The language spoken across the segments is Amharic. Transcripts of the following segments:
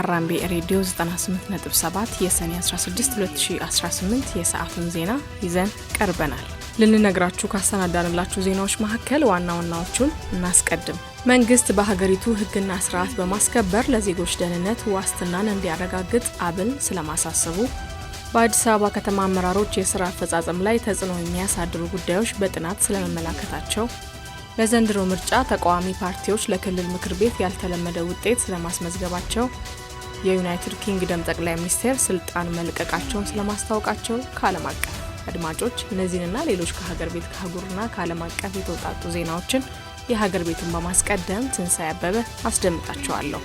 ራምቢ ሬዲዮ 98.7 የሰኔ 16 2018 የሰዓቱን ዜና ይዘን ቀርበናል። ልንነግራችሁ ካሰናዳንላችሁ ዜናዎች መካከል ዋና ዋናዎቹን እናስቀድም። መንግስት በሀገሪቱ ሕግና ስርዓት በማስከበር ለዜጎች ደህንነት ዋስትናን እንዲያረጋግጥ አብን ስለማሳሰቡ፣ በአዲስ አበባ ከተማ አመራሮች የሥራ አፈጻጸም ላይ ተጽዕኖ የሚያሳድሩ ጉዳዮች በጥናት ስለመመላከታቸው፣ ለዘንድሮ ምርጫ ተቃዋሚ ፓርቲዎች ለክልል ምክር ቤት ያልተለመደ ውጤት ስለማስመዝገባቸው፣ የዩናይትድ ኪንግደም ጠቅላይ ሚኒስትር ስልጣን መልቀቃቸውን ስለማስታወቃቸው ከዓለም አቀፍ አድማጮች እነዚህንና ሌሎች ከሀገር ቤት ከአህጉርና ከዓለም አቀፍ የተውጣጡ ዜናዎችን የሀገር ቤቱን በማስቀደም ትንሳኤ አበበ አስደምጣቸዋለሁ።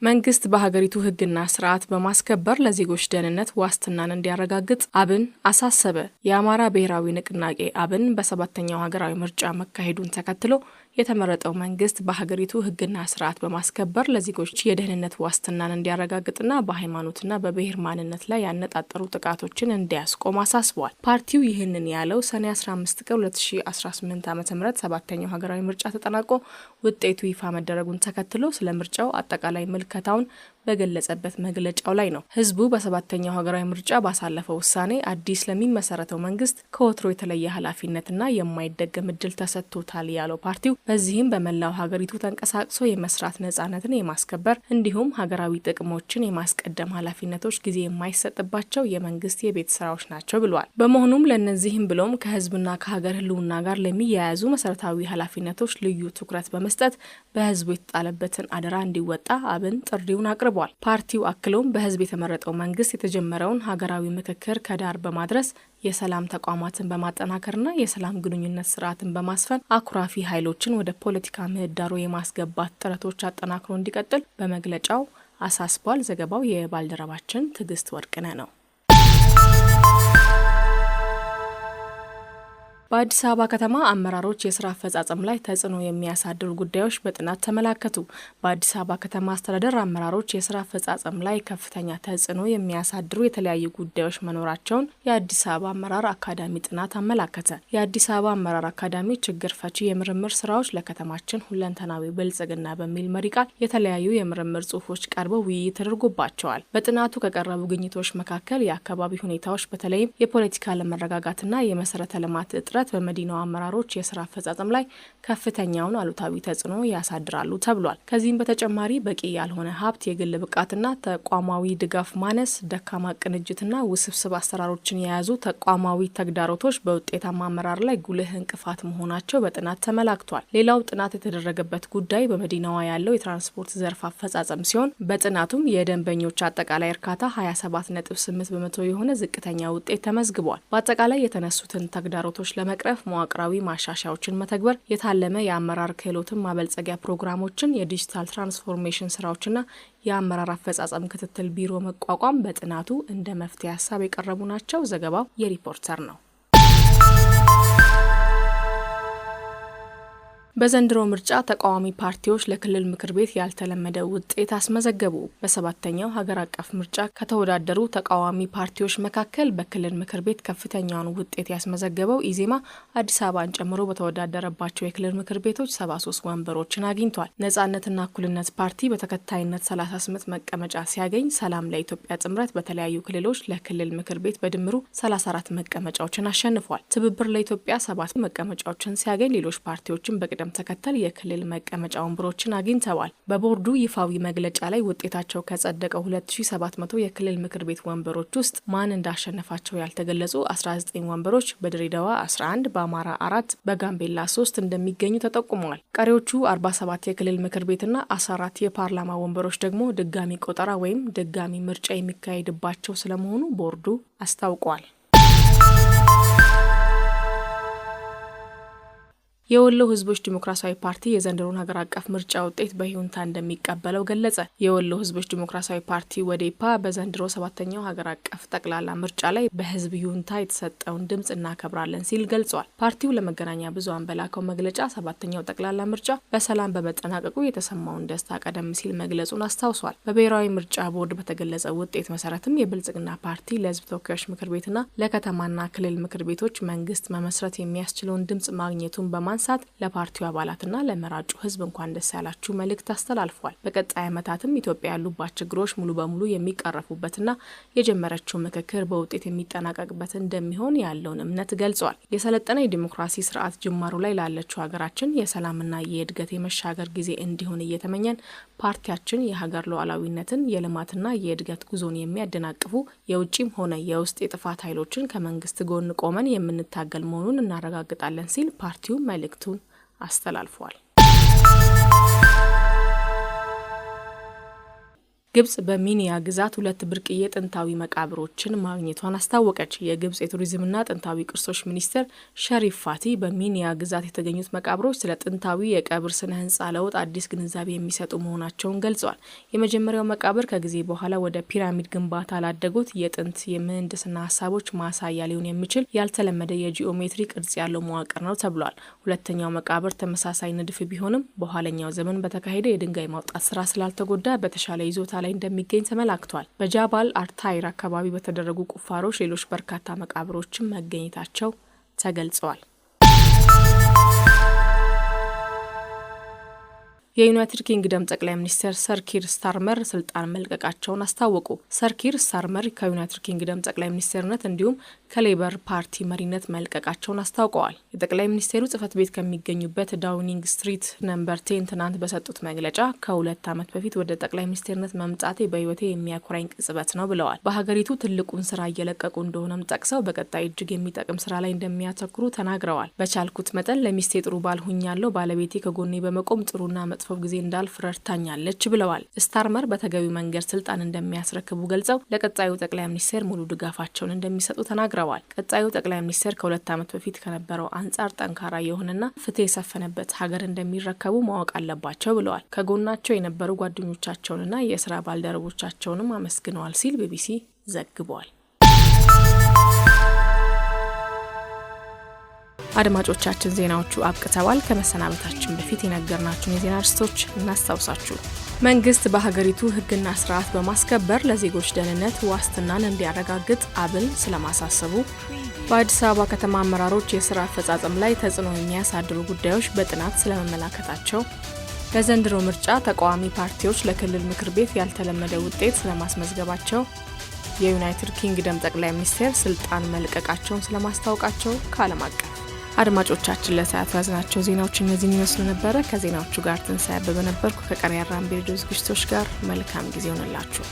መንግስት በሀገሪቱ ሕግና ስርዓት በማስከበር ለዜጎች ደህንነት ዋስትናን እንዲያረጋግጥ አብን አሳሰበ። የአማራ ብሔራዊ ንቅናቄ አብን በሰባተኛው ሀገራዊ ምርጫ መካሄዱን ተከትሎ የተመረጠው መንግስት በሀገሪቱ ሕግና ስርዓት በማስከበር ለዜጎች የደህንነት ዋስትናን እንዲያረጋግጥና በሃይማኖትና በብሔር ማንነት ላይ ያነጣጠሩ ጥቃቶችን እንዲያስቆም አሳስቧል። ፓርቲው ይህንን ያለው ሰኔ 15 ቀን 2018 ዓ.ም ሰባተኛው ሀገራዊ ምርጫ ተጠናቆ ውጤቱ ይፋ መደረጉን ተከትሎ ስለ ምርጫው አጠቃላይ ምልከታውን በገለጸበት መግለጫው ላይ ነው። ህዝቡ በሰባተኛው ሀገራዊ ምርጫ ባሳለፈው ውሳኔ አዲስ ለሚመሰረተው መንግስት ከወትሮ የተለየ ኃላፊነትና የማይደገም እድል ተሰጥቶታል ያለው ፓርቲው በዚህም በመላው ሀገሪቱ ተንቀሳቅሶ የመስራት ነጻነትን የማስከበር እንዲሁም ሀገራዊ ጥቅሞችን የማስቀደም ኃላፊነቶች ጊዜ የማይሰጥባቸው የመንግስት የቤት ስራዎች ናቸው ብሏል። በመሆኑም ለነዚህም ብሎም ከህዝብና ከሀገር ህልውና ጋር ለሚያያዙ መሰረታዊ ኃላፊነቶች ልዩ ትኩረት በመስጠት በህዝቡ የተጣለበትን አደራ እንዲወጣ አብን ጥሪውን አቅርቧል። ፓርቲው አክሎም በህዝብ የተመረጠው መንግስት የተጀመረውን ሀገራዊ ምክክር ከዳር በማድረስ የሰላም ተቋማትን በማጠናከርና የሰላም ግንኙነት ስርዓትን በማስፈን አኩራፊ ኃይሎችን ወደ ፖለቲካ ምህዳሩ የማስገባት ጥረቶች አጠናክሮ እንዲቀጥል በመግለጫው አሳስቧል። ዘገባው የባልደረባችን ትዕግስት ወርቅነህ ነው። በአዲስ አበባ ከተማ አመራሮች የስራ አፈጻጸም ላይ ተጽዕኖ የሚያሳድሩ ጉዳዮች በጥናት ተመላከቱ። በአዲስ አበባ ከተማ አስተዳደር አመራሮች የስራ አፈጻጸም ላይ ከፍተኛ ተጽዕኖ የሚያሳድሩ የተለያዩ ጉዳዮች መኖራቸውን የአዲስ አበባ አመራር አካዳሚ ጥናት አመላከተ። የአዲስ አበባ አመራር አካዳሚ ችግር ፈቺ የምርምር ስራዎች ለከተማችን ሁለንተናዊ ብልጽግና በሚል መሪ ቃል የተለያዩ የምርምር ጽሁፎች ቀርበው ውይይት ተደርጎባቸዋል። በጥናቱ ከቀረቡ ግኝቶች መካከል የአካባቢ ሁኔታዎች በተለይም የፖለቲካ አለመረጋጋትና የመሰረተ ልማት እጥረት በመዲናው አመራሮች የስራ አፈጻጸም ላይ ከፍተኛውን አሉታዊ ተጽዕኖ ያሳድራሉ ተብሏል። ከዚህም በተጨማሪ በቂ ያልሆነ ሀብት፣ የግል ብቃትና ተቋማዊ ድጋፍ ማነስ፣ ደካማ ቅንጅትና ውስብስብ አሰራሮችን የያዙ ተቋማዊ ተግዳሮቶች በውጤታማ አመራር ላይ ጉልህ እንቅፋት መሆናቸው በጥናት ተመላክቷል። ሌላው ጥናት የተደረገበት ጉዳይ በመዲናዋ ያለው የትራንስፖርት ዘርፍ አፈጻጸም ሲሆን በጥናቱም የደንበኞች አጠቃላይ እርካታ 27.8% የሆነ ዝቅተኛ ውጤት ተመዝግቧል። በአጠቃላይ የተነሱትን ተግዳሮቶች ለመቅረፍ መዋቅራዊ ማሻሻያዎችን መተግበር፣ የታለመ የአመራር ክህሎትን ማበልጸጊያ ፕሮግራሞችን፣ የዲጂታል ትራንስፎርሜሽን ስራዎችና የአመራር አፈጻጸም ክትትል ቢሮ መቋቋም በጥናቱ እንደ መፍትሄ ሀሳብ የቀረቡ ናቸው። ዘገባው የሪፖርተር ነው። በዘንድሮ ምርጫ ተቃዋሚ ፓርቲዎች ለክልል ምክር ቤት ያልተለመደ ውጤት አስመዘገቡ። በሰባተኛው ሀገር አቀፍ ምርጫ ከተወዳደሩ ተቃዋሚ ፓርቲዎች መካከል በክልል ምክር ቤት ከፍተኛውን ውጤት ያስመዘገበው ኢዜማ አዲስ አበባን ጨምሮ በተወዳደረባቸው የክልል ምክር ቤቶች 73 ወንበሮችን አግኝቷል። ነጻነትና እኩልነት ፓርቲ በተከታይነት 38 መቀመጫ ሲያገኝ፣ ሰላም ለኢትዮጵያ ጥምረት በተለያዩ ክልሎች ለክልል ምክር ቤት በድምሩ 34 መቀመጫዎችን አሸንፏል። ትብብር ለኢትዮጵያ 7 መቀመጫዎችን ሲያገኝ፣ ሌሎች ፓርቲዎችን በቅደም ተከተል የክልል መቀመጫ ወንበሮችን አግኝተዋል። በቦርዱ ይፋዊ መግለጫ ላይ ውጤታቸው ከጸደቀው 2700 የክልል ምክር ቤት ወንበሮች ውስጥ ማን እንዳሸነፋቸው ያልተገለጹ 19 ወንበሮች በድሬዳዋ 11፣ በአማራ 4፣ በጋምቤላ 3 እንደሚገኙ ተጠቁመዋል። ቀሪዎቹ 47 የክልል ምክር ቤትና 14 የፓርላማ ወንበሮች ደግሞ ድጋሚ ቆጠራ ወይም ድጋሚ ምርጫ የሚካሄድባቸው ስለመሆኑ ቦርዱ አስታውቋል። የወሎ ህዝቦች ዲሞክራሲያዊ ፓርቲ የዘንድሮን ሀገር አቀፍ ምርጫ ውጤት በይሁንታ እንደሚቀበለው ገለጸ። የወሎ ህዝቦች ዲሞክራሲያዊ ፓርቲ ወዴፓ በዘንድሮ 7ኛው ሀገር አቀፍ ጠቅላላ ምርጫ ላይ በህዝብ ይሁንታ የተሰጠውን ድምጽ እናከብራለን ሲል ገልጿል። ፓርቲው ለመገናኛ ብዙሃን በላከው መግለጫ 7ኛው ጠቅላላ ምርጫ በሰላም በመጠናቀቁ የተሰማውን ደስታ ቀደም ሲል መግለጹን አስታውሷል። በብሔራዊ ምርጫ ቦርድ በተገለጸው ውጤት መሰረትም የብልጽግና ፓርቲ ለህዝብ ተወካዮች ምክር ቤትና ለከተማና ክልል ምክር ቤቶች መንግስት መመስረት የሚያስችለውን ድምጽ ማግኘቱን በማንሳት ለፓርቲው አባላትና ለመራጩ ህዝብ እንኳን ደስ ያላችሁ መልእክት አስተላልፏል። በቀጣይ ዓመታትም ኢትዮጵያ ያሉባት ችግሮች ሙሉ በሙሉ የሚቀረፉበትና የጀመረችው ምክክር በውጤት የሚጠናቀቅበት እንደሚሆን ያለውን እምነት ገልጿል። የሰለጠነ የዲሞክራሲ ስርዓት ጅማሩ ላይ ላለችው ሀገራችን የሰላምና የእድገት የመሻገር ጊዜ እንዲሆን እየተመኘን ፓርቲያችን የሀገር ሉዓላዊነትን የልማትና የእድገት ጉዞን የሚያደናቅፉ የውጭም ሆነ የውስጥ የጥፋት ኃይሎችን ከመንግስት ጎን ቆመን የምንታገል መሆኑን እናረጋግጣለን ሲል ፓርቲው መልእክቱን አስተላልፏል። ግብጽ በሚኒያ ግዛት 2 ብርቅዬ ጥንታዊ መቃብሮችን ማግኘቷን አስታወቀች። የግብጽ የቱሪዝምና ጥንታዊ ቅርሶች ሚኒስትር ሸሪፍ ፋቲ በሚኒያ ግዛት የተገኙት መቃብሮች ስለ ጥንታዊ የቀብር ስነ ህንጻ ለውጥ አዲስ ግንዛቤ የሚሰጡ መሆናቸውን ገልጸዋል። የመጀመሪያው መቃብር ከጊዜ በኋላ ወደ ፒራሚድ ግንባታ ላደጉት የጥንት የምህንድስና ሀሳቦች ማሳያ ሊሆን የሚችል ያልተለመደ የጂኦሜትሪ ቅርጽ ያለው መዋቅር ነው ተብሏል። ሁለተኛው መቃብር ተመሳሳይ ንድፍ ቢሆንም በኋለኛው ዘመን በተካሄደ የድንጋይ ማውጣት ስራ ስላልተጎዳ በተሻለ ይዞታ ላይ እንደሚገኝ ተመላክቷል። በጃባል አርታይር አካባቢ በተደረጉ ቁፋሮች ሌሎች በርካታ መቃብሮችን መገኘታቸው ተገልጸዋል። የዩናይትድ ኪንግደም ጠቅላይ ሚኒስትር ሰር ኪር ስታርመር ስልጣን መልቀቃቸውን አስታወቁ። ሰር ኪር ስታርመር ከዩናይትድ ኪንግደም ጠቅላይ ሚኒስትርነት እንዲሁም ከሌበር ፓርቲ መሪነት መልቀቃቸውን አስታውቀዋል። የጠቅላይ ሚኒስትሩ ጽህፈት ቤት ከሚገኙበት ዳውኒንግ ስትሪት ነምበር 10 ትናንት በሰጡት መግለጫ ከ2 ዓመት በፊት ወደ ጠቅላይ ሚኒስትርነት መምጣቴ በህይወቴ የሚያኮራኝ ቅጽበት ነው ብለዋል። በሀገሪቱ ትልቁን ስራ እየለቀቁ እንደሆነም ጠቅሰው በቀጣይ እጅግ የሚጠቅም ስራ ላይ እንደሚያተኩሩ ተናግረዋል። በቻልኩት መጠን ለሚስቴ ጥሩ ባል ሆኛለሁ። ባለቤቴ ከጎኔ በመቆም ጥሩና መጥፎ ጊዜ እንዳልፍ ረድታኛለች ብለዋል። ስታርመር በተገቢው መንገድ ስልጣን እንደሚያስረክቡ ገልጸው ለቀጣዩ ጠቅላይ ሚኒስትር ሙሉ ድጋፋቸውን እንደሚሰጡ ተናግረዋል። ቀጣዩ ጠቅላይ ሚኒስትር ከ2 ዓመት በፊት ከነበረው አንጻር ጠንካራ የሆነና ፍትህ የሰፈነበት ሀገር እንደሚረከቡ ማወቅ አለባቸው ብለዋል። ከጎናቸው የነበሩ ጓደኞቻቸውንና የስራ ባልደረቦቻቸውንም አመስግነዋል ሲል ቢቢሲ ዘግቧል። አድማጮቻችን ዜናዎቹ አብቅተዋል። ከመሰናበታችን በፊት የነገርናችሁን የዜና ርዕሶች እናስታውሳችሁ። መንግስት በሀገሪቱ ህግና ስርዓት በማስከበር ለዜጎች ደህንነት ዋስትናን እንዲያረጋግጥ አብን ስለማሳሰቡ፣ በአዲስ አበባ ከተማ አመራሮች የስራ አፈጻጸም ላይ ተጽዕኖ የሚያሳድሩ ጉዳዮች በጥናት ስለመመላከታቸው፣ በዘንድሮ ምርጫ ተቃዋሚ ፓርቲዎች ለክልል ምክር ቤት ያልተለመደ ውጤት ስለማስመዝገባቸው፣ የዩናይትድ ኪንግደም ጠቅላይ ሚኒስትር ስልጣን መልቀቃቸውን ስለማስታወቃቸው ከዓለም አቀፍ አድማጮቻችን ለሰዓቱ ያዝናቸው ዜናዎች እነዚህን ይመስሉ ነበረ። ከዜናዎቹ ጋር ትንሳኤ አበበ ነበርኩ። ከቀሪ አራም ሬዲዮ ዝግጅቶች ጋር መልካም ጊዜ ሆነላችሁ።